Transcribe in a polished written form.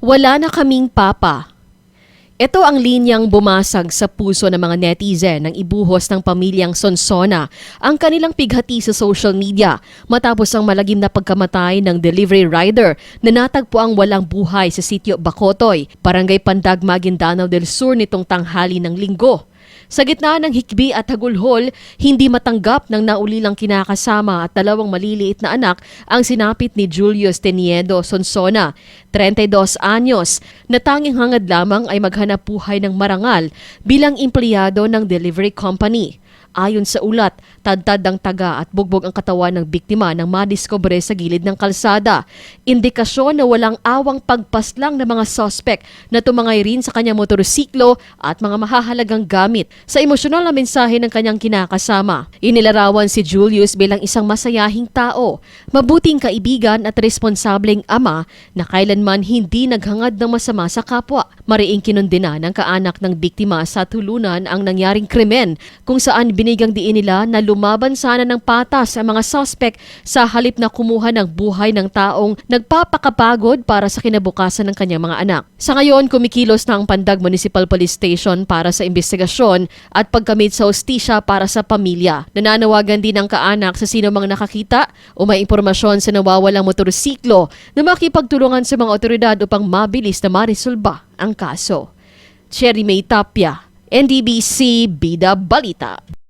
Wala na kaming papa. Ito ang linyang bumasag sa puso ng mga netizen nang ibuhos ng pamilyang Sonsona ang kanilang pighati sa social media matapos ang malagim na pagkamatay ng delivery rider na natagpo ang walang buhay sa sitio Bacotoy, Barangay Pandag, Maguindanao del Sur nitong tanghali ng Linggo. Sa gitna ng hikbi at hagulhol, hindi matanggap ng naulilang kinakasama at dalawang maliliit na anak ang sinapit ni Julius Teniedo Sonsona, 32 anyos, na tanging hangad lamang ay maghanap buhay ng marangal bilang empleyado ng delivery company. Ayon sa ulat, tadtad ang taga at bugbog ang katawan ng biktima nang madiskubre sa gilid ng kalsada. Indikasyon na walang awang pagpaslang ng mga suspect na tumangay rin sa kanyang motorsiklo at mga mahahalagang gamit. Sa emosyonal na mensahe ng kanyang kinakasama, inilarawan si Julius bilang isang masayahing tao, mabuting kaibigan at responsableng ama na kailanman hindi naghangad ng masama sa kapwa. Mariing kinundena ng kaanak ng biktima sa tulunan ang nangyaring krimen kung saan binigyang diin nila na lumaban sana ng patas ang mga suspect sa halip na kumuha ng buhay ng taong nagpapakapagod para sa kinabukasan ng kanyang mga anak. Sa ngayon, kumikilos na ang Pandag Municipal Police Station para sa investigasyon at pagkamit sa hustisya para sa pamilya. Nananawagan din ang kaanak sa sino mang nakakita o may impormasyon sa nawawalang motorsiklo na makipagtulungan sa mga otoridad upang mabilis na marisolba ang kaso. Cherry May Tapia, NDBC Bida Balita.